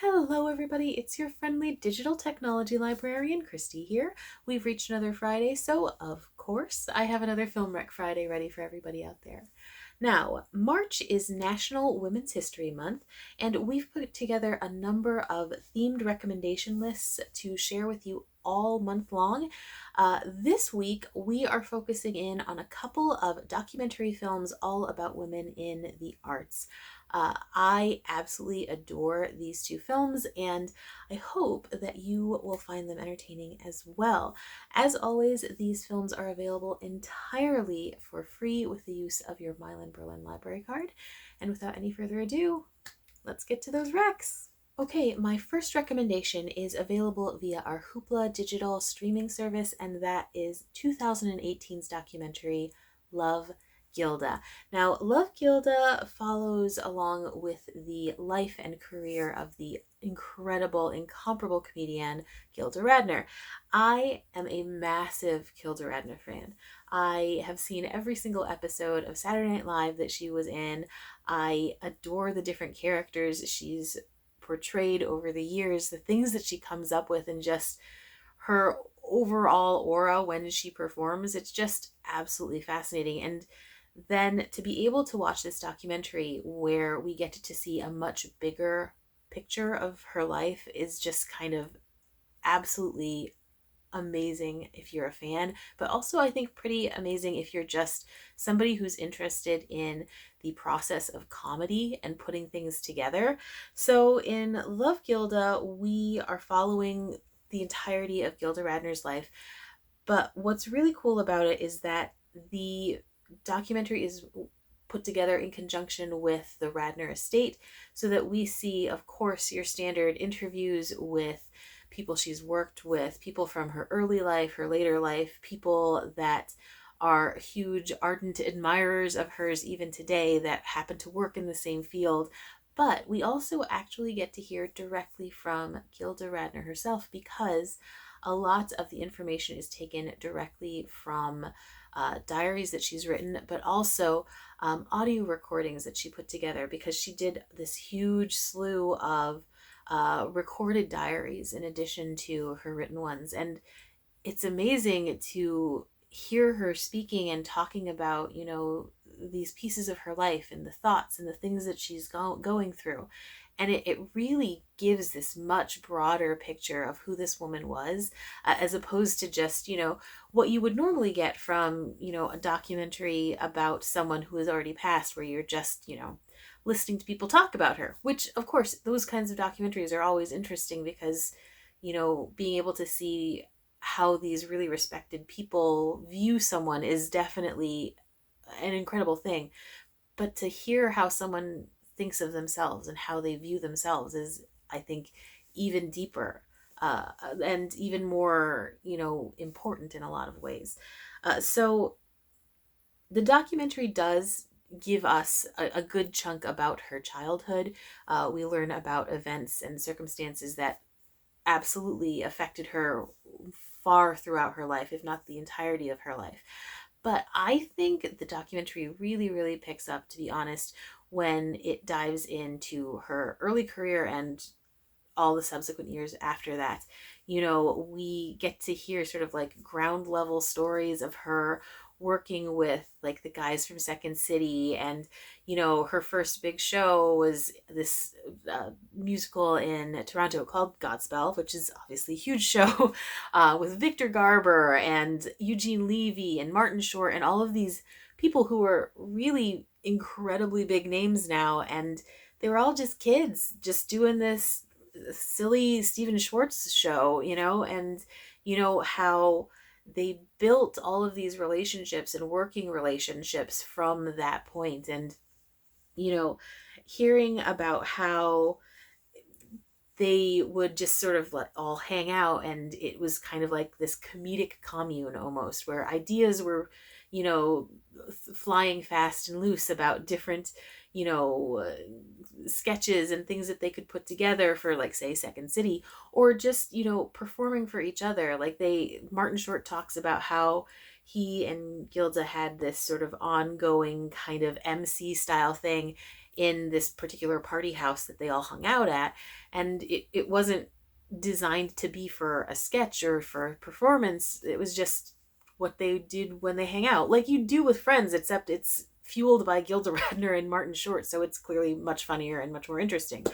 Hello, everybody. It's your friendly digital technology librarian, Christy here. We've reached another Friday, so of course, I have another Film Rec Friday ready for everybody out there. Now, March is National Women's History Month, and we've put together a number of themed recommendation lists to share with you all month long. This week, we are focusing in on a couple of documentary films all about women in the arts. I absolutely adore these two films, and I hope that you will find them entertaining as well. As always, these films are available entirely for free with the use of your Milan-Berlin library card. And without any further ado, let's get to those recs. Okay, my first recommendation is available via our Hoopla digital streaming service, and that is 2018's documentary Love, Gilda. Now, Love, Gilda follows along with the life and career of the incredible, incomparable comedian Gilda Radner. I am a massive Gilda Radner fan. I have seen every single episode of Saturday Night Live that she was in. I adore the different characters she's portrayed over the years, the things that she comes up with, and just her overall aura when she performs. It's just absolutely fascinating. And then to be able to watch this documentary where we get to see a much bigger picture of her life is just kind of absolutely amazing if you're a fan, but also I think pretty amazing if you're just somebody who's interested in the process of comedy and putting things together. So in Love, Gilda, we are following the entirety of Gilda Radner's life, but what's really cool about it is that the documentary is put together in conjunction with the Radner estate, so that we see, of course, your standard interviews with people she's worked with, people from her early life, her later life, people that are huge, ardent admirers of hers even today that happen to work in the same field. But we also actually get to hear directly from Gilda Radner herself, because a lot of the information is taken directly from diaries that she's written, but also audio recordings that she put together, because she did this huge slew of recorded diaries in addition to her written ones. And it's amazing to hear her speaking and talking about, these pieces of her life and the thoughts and the things that she's going through. And it really gives this much broader picture of who this woman was, as opposed to just, what you would normally get from, a documentary about someone who has already passed, where you're just, listening to people talk about her, which of course those kinds of documentaries are always interesting because, being able to see how these really respected people view someone is definitely an incredible thing. But to hear how someone thinks of themselves and how they view themselves is, I think, even deeper, and even more, important in a lot of ways. So the documentary does give us a good chunk about her childhood. We learn about events and circumstances that absolutely affected her far throughout her life, if not the entirety of her life. But I think the documentary really, really picks up, to be honest, when it dives into her early career and all the subsequent years after that. We get to hear sort of like ground level stories of her working with like the guys from Second City, and her first big show was this musical in Toronto called Godspell, which is obviously a huge show, with Victor Garber and Eugene Levy and Martin Short and all of these people who are really incredibly big names now, and they were all just kids just doing this silly Steven Schwartz show, and how they built all of these relationships and working relationships from that point. And hearing about how they would just sort of all hang out, and it was kind of like this comedic commune almost, where ideas were flying fast and loose about different sketches and things that they could put together for, like, say, Second City, or just performing for each other. Like, Martin Short talks about how he and Gilda had this sort of ongoing kind of MC style thing, in this particular party house that they all hung out at. And it wasn't designed to be for a sketch or for a performance. It was just what they did when they hang out, like you do with friends, except it's fueled by Gilda Radner and Martin Short, so it's clearly much funnier and much more interesting.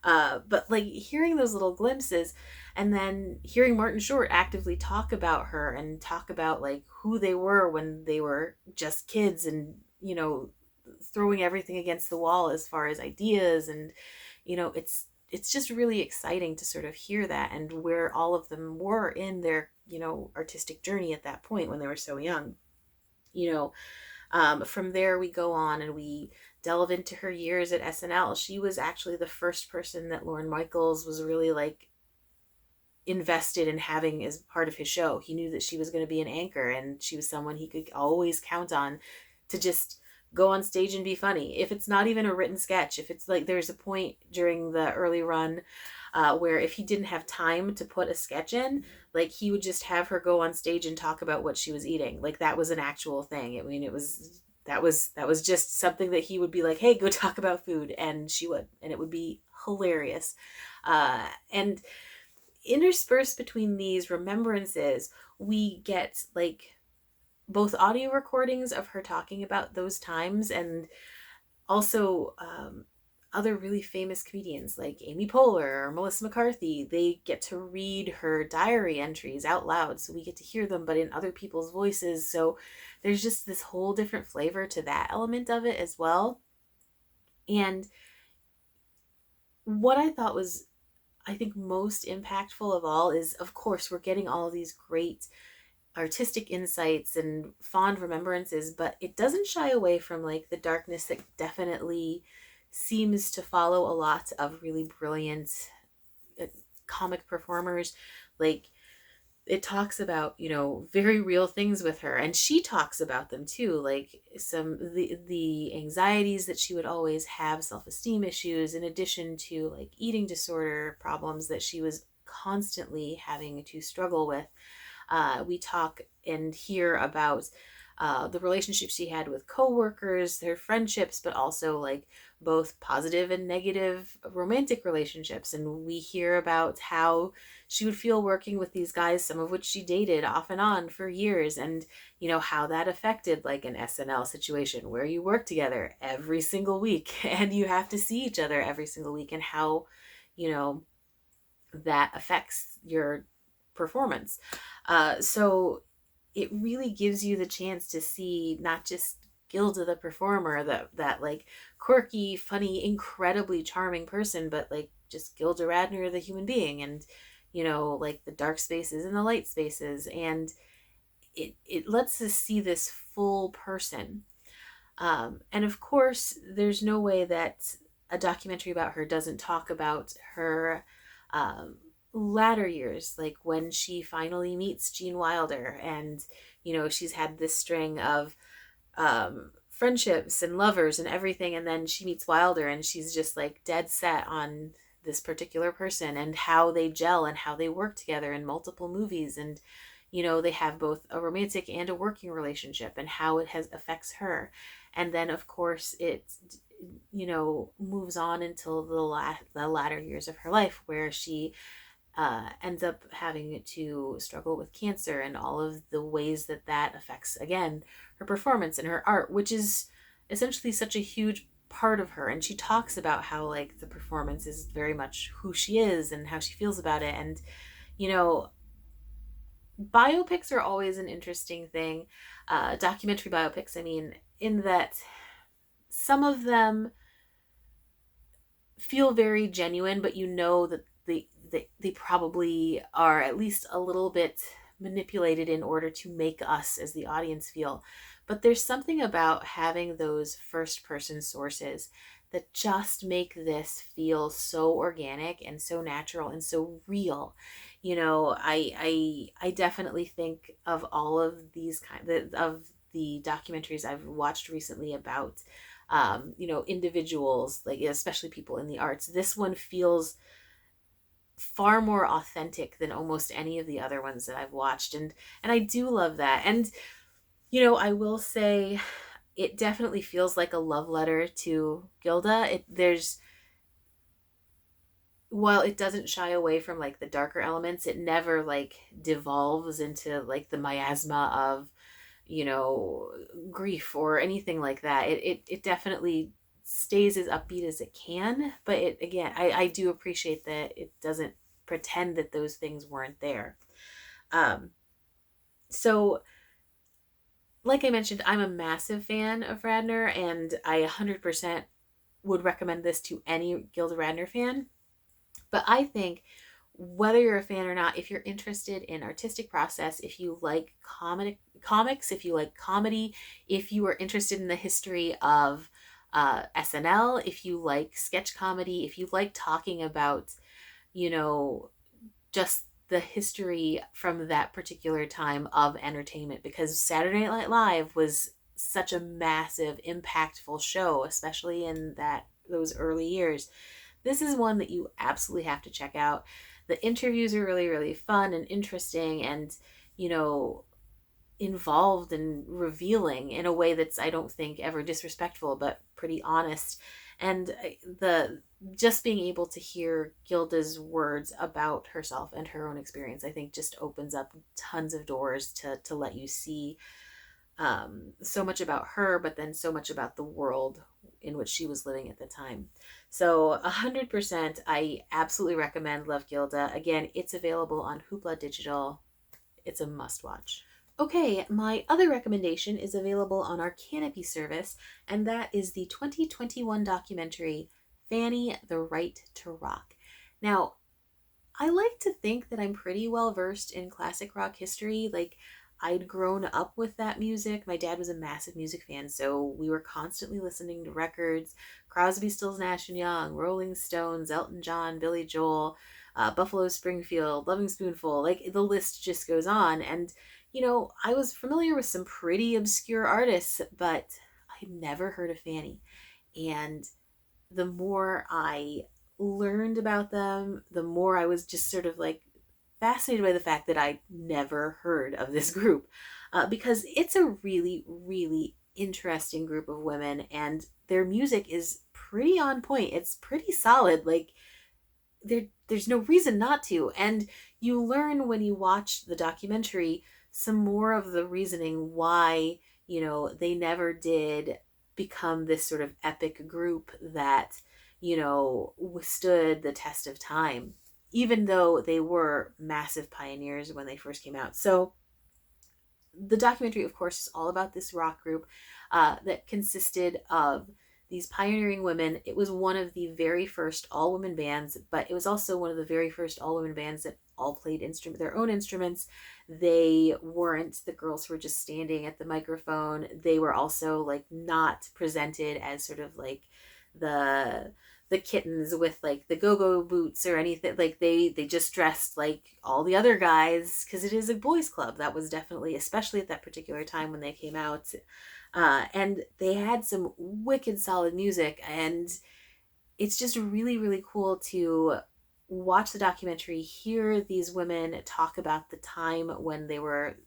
But like hearing those little glimpses, and then hearing Martin Short actively talk about her and talk about like who they were when they were just kids, and throwing everything against the wall as far as ideas, and it's just really exciting to sort of hear that, and where all of them were in their artistic journey at that point when they were so young. From there we go on and we delve into her years at SNL. She was actually the first person that Lorne Michaels was really like invested in having as part of his show. He knew that she was going to be an anchor, and she was someone he could always count on to just go on stage and be funny. If it's not even a written sketch, if it's like there's a point during the early run where if he didn't have time to put a sketch in, like he would just have her go on stage and talk about what she was eating. Like that was an actual thing. I mean, that was just something that he would be like, hey, go talk about food, and she would, and it would be hilarious. And interspersed between these remembrances, we get like both audio recordings of her talking about those times, and also other really famous comedians like Amy Poehler or Melissa McCarthy. They get to read her diary entries out loud, so we get to hear them, but in other people's voices. So there's just this whole different flavor to that element of it as well. And what I thought was, I think, most impactful of all is, of course, we're getting all these great artistic insights and fond remembrances, but it doesn't shy away from like the darkness that definitely seems to follow a lot of really brilliant comic performers. Like it talks about very real things with her, and she talks about them too, like some the anxieties that she would always have, self-esteem issues, in addition to like eating disorder problems that she was constantly having to struggle with. We talk and hear about the relationships she had with coworkers, their friendships, but also like both positive and negative romantic relationships. And we hear about how she would feel working with these guys, some of which she dated off and on for years, and how that affected like an SNL situation where you work together every single week and you have to see each other every single week, and how that affects your performance. So it really gives you the chance to see not just Gilda the performer, that like quirky, funny, incredibly charming person, but like just Gilda Radner the human being, and like the dark spaces and the light spaces, and it lets us see this full person. And of course, there's no way that a documentary about her doesn't talk about her latter years, like when she finally meets Gene Wilder, and she's had this string of friendships and lovers and everything, and then she meets Wilder, and she's just like dead set on this particular person, and how they gel and how they work together in multiple movies, and they have both a romantic and a working relationship, and how it has affects her. And then of course it moves on until the latter years of her life, where she ends up having to struggle with cancer, and all of the ways that affects, again, her performance and her art, which is essentially such a huge part of her. And she talks about how like the performance is very much who she is and how she feels about it. And biopics are always an interesting thing. Documentary biopics, I mean, in that some of them feel very genuine, but that they probably are at least a little bit manipulated in order to make us as the audience feel. But there's something about having those first person sources that just make this feel so organic and so natural and so real. I definitely think of all of these of the documentaries I've watched recently about individuals, like especially people in the arts. This one feels far more authentic than almost any of the other ones that I've watched, and I do love that. And I will say, it definitely feels like a love letter to Gilda. While it doesn't shy away from like the darker elements, it never like devolves into like the miasma of, you know, grief or anything like that. It definitely stays as upbeat as it can, but it again, I do appreciate that it doesn't pretend that those things weren't there. Um, so like I mentioned, I'm a massive fan of Radner, and I 100% would recommend this to any Gilda Radner fan. But I think whether you're a fan or not, if you're interested in artistic process, if you like comics, if you like comedy, if you are interested in the history of SNL, if you like sketch comedy, if you like talking about, you know, just the history from that particular time of entertainment, because Saturday Night Live was such a massive, impactful show, especially in those early years. This is one that you absolutely have to check out. The interviews are really, really fun and interesting, and, you know, involved and revealing in a way that's, I don't think, ever disrespectful, but pretty honest. And the just being able to hear Gilda's words about herself and her own experience, I think, just opens up tons of doors to let you see so much about her, but then so much about the world in which she was living at the time. So 100%, I absolutely recommend Love Gilda. Again, it's available on Hoopla Digital. It's a must watch. Okay, my other recommendation is available on our Canopy service, and that is the 2021 documentary Fanny, the Right to Rock. Now, I like to think that I'm pretty well versed in classic rock history. Like, I'd grown up with that music. My dad was a massive music fan, so we were constantly listening to records: Crosby, Stills, Nash and Young, Rolling Stones, Elton John, Billy Joel, Buffalo Springfield, Loving Spoonful. Like, the list just goes on. And, you know, I was familiar with some pretty obscure artists, but I'd never heard of Fanny. And the more I learned about them, the more I was just sort of like fascinated by the fact that I'd never heard of this group, because it's a really, really interesting group of women, and their music is pretty on point. It's pretty solid. Like, there's no reason not to. And you learn when you watch the documentary some more of the reasoning why, you know, they never did become this sort of epic group that, you know, withstood the test of time, even though they were massive pioneers when they first came out. So the documentary, of course, is all about this rock group that consisted of these pioneering women. It was one of the very first all women bands, but it was also one of the very first all women bands that all played their own instruments. They weren't the girls who were just standing at the microphone. They were also like not presented as sort of like the kittens with like the go-go boots or anything. Like, they just dressed like all the other guys, because it is a boys club. That was definitely, especially at that particular time when they came out, and they had some wicked solid music. And it's just really, really cool to watch the documentary, hear these women talk about the time when they were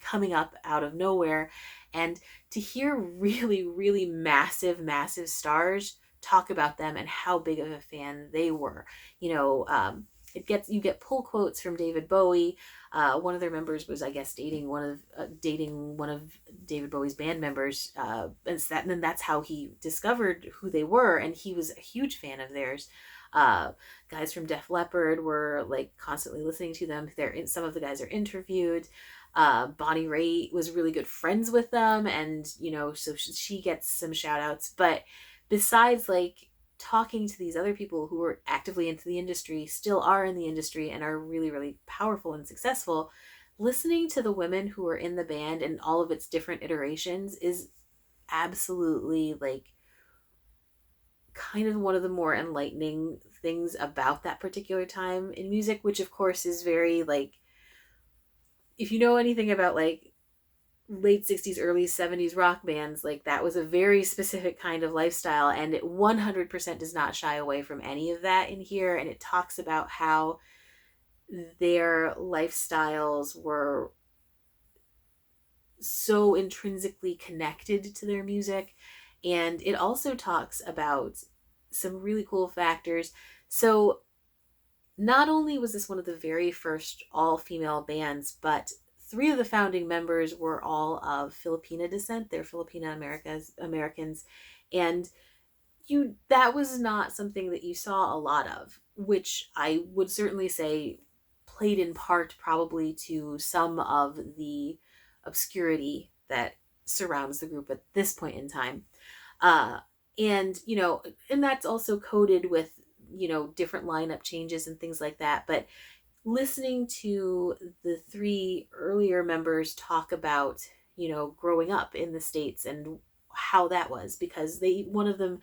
coming up out of nowhere, and to hear really, really massive, massive stars talk about them and how big of a fan they were. You know, you get pull quotes from David Bowie. One of their members was, I guess, dating one of David Bowie's band members, and then that's how he discovered who they were, and he was a huge fan of theirs. Guys from Def Leppard were like constantly listening to them. Some of the guys are interviewed. Bonnie Raitt was really good friends with them, and, you know, so she gets some shout outs. But besides like talking to these other people who were actively into the industry, still are in the industry, and are really, really powerful and successful, listening to the women who are in the band and all of its different iterations is absolutely like kind of one of the more enlightening things about that particular time in music, which of course is very like, if you know anything about like late 60s, early 70s rock bands, like, that was a very specific kind of lifestyle, and it 100% does not shy away from any of that in here. And it talks about how their lifestyles were so intrinsically connected to their music. And it also talks about some really cool factors. So not only was this one of the very first all-female bands, but three of the founding members were all of Filipina descent. They're Filipina Americans, and that was not something that you saw a lot of, which I would certainly say played in part probably to some of the obscurity that surrounds the group at this point in time. Uh, and, and that's also coded with, different lineup changes and things like that. But listening to the three earlier members talk about, growing up in the States and how that was, because one of them,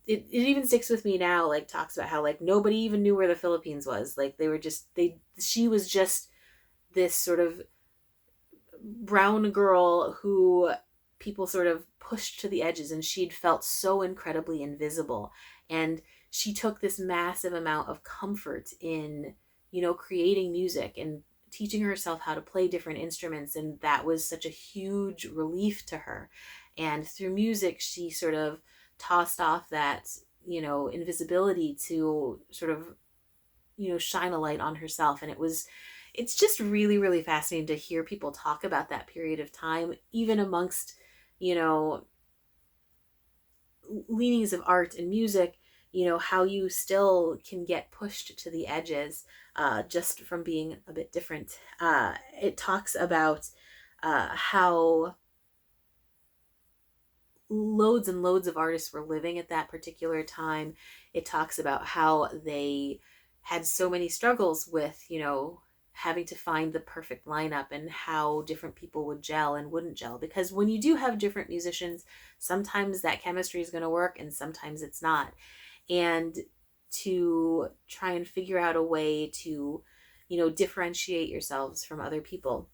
it even sticks with me now, like talks about how like nobody even knew where the Philippines was. Like she was just this sort of brown girl who people sort of pushed to the edges, and she'd felt so incredibly invisible. And she took this massive amount of comfort in, creating music and teaching herself how to play different instruments. And that was such a huge relief to her. And through music, she sort of tossed off that, invisibility to sort of, shine a light on herself. And it's just really, really fascinating to hear people talk about that period of time, even amongst, you know, leanings of art and music, how you still can get pushed to the edges just from being a bit different. It talks about how loads and loads of artists were living at that particular time. It talks about how they had so many struggles with, having to find the perfect lineup and how different people would gel and wouldn't gel. Because when you do have different musicians, sometimes that chemistry is going to work and sometimes it's not. And to try and figure out a way to, differentiate yourselves from other people.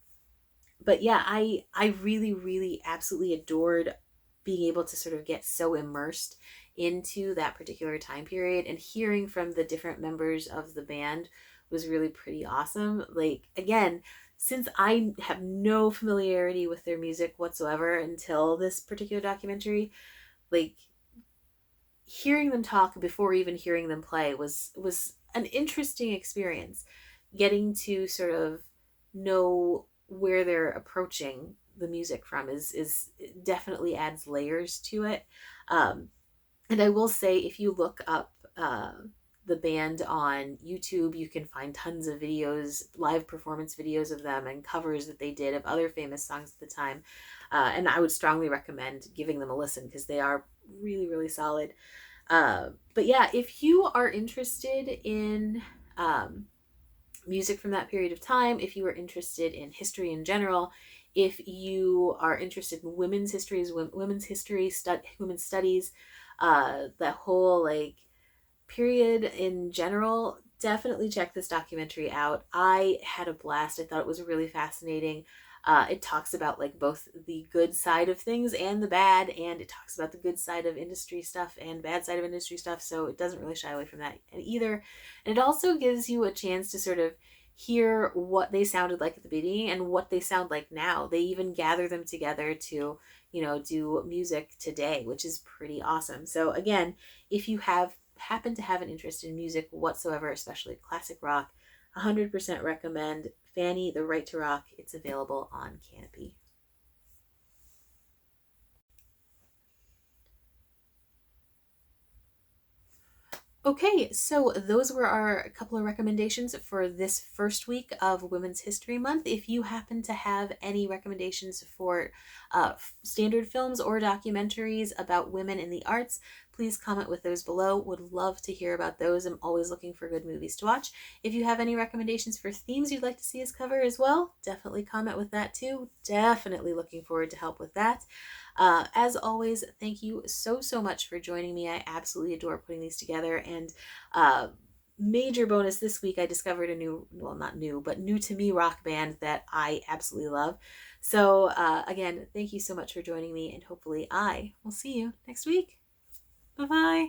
But yeah, I really, really absolutely adored being able to sort of get so immersed into that particular time period, and hearing from the different members of the band was really pretty awesome. Like, again, since I have no familiarity with their music whatsoever until this particular documentary, like hearing them talk before even hearing them play was an interesting experience. Getting to sort of know where they're approaching the music from is definitely adds layers to it. And I will say, if you look up the band on YouTube, you can find tons of videos, live performance videos of them and covers that they did of other famous songs at the time. And I would strongly recommend giving them a listen because they are really, really solid. But yeah, if you are interested in music from that period of time, if you are interested in history in general, if you are interested in women's histories, women's history, women's studies, that whole like period in general, definitely check this documentary out. I had a blast. I thought it was really fascinating. It talks about like both the good side of things and the bad, and it talks about the good side of industry stuff and bad side of industry stuff, so it doesn't really shy away from that either. And it also gives you a chance to sort of hear what they sounded like at the beginning and what they sound like now. They even gather them together to, do music today, which is pretty awesome. So again, if you happen to have an interest in music whatsoever, especially classic rock, 100% recommend Fanny, The Right to Rock. It's available on Canopy. Okay, so those were our couple of recommendations for this first week of Women's History Month. If you happen to have any recommendations for standard films or documentaries about women in the arts, please comment with those below. Would love to hear about those. I'm always looking for good movies to watch. If you have any recommendations for themes you'd like to see us cover as well, definitely comment with that too. Definitely looking forward to help with that. As always, thank you so, so much for joining me. I absolutely adore putting these together. And major bonus this week, I discovered a new, well, not new, but new to me rock band that I absolutely love. So again, thank you so much for joining me, and hopefully I will see you next week. Bye-bye.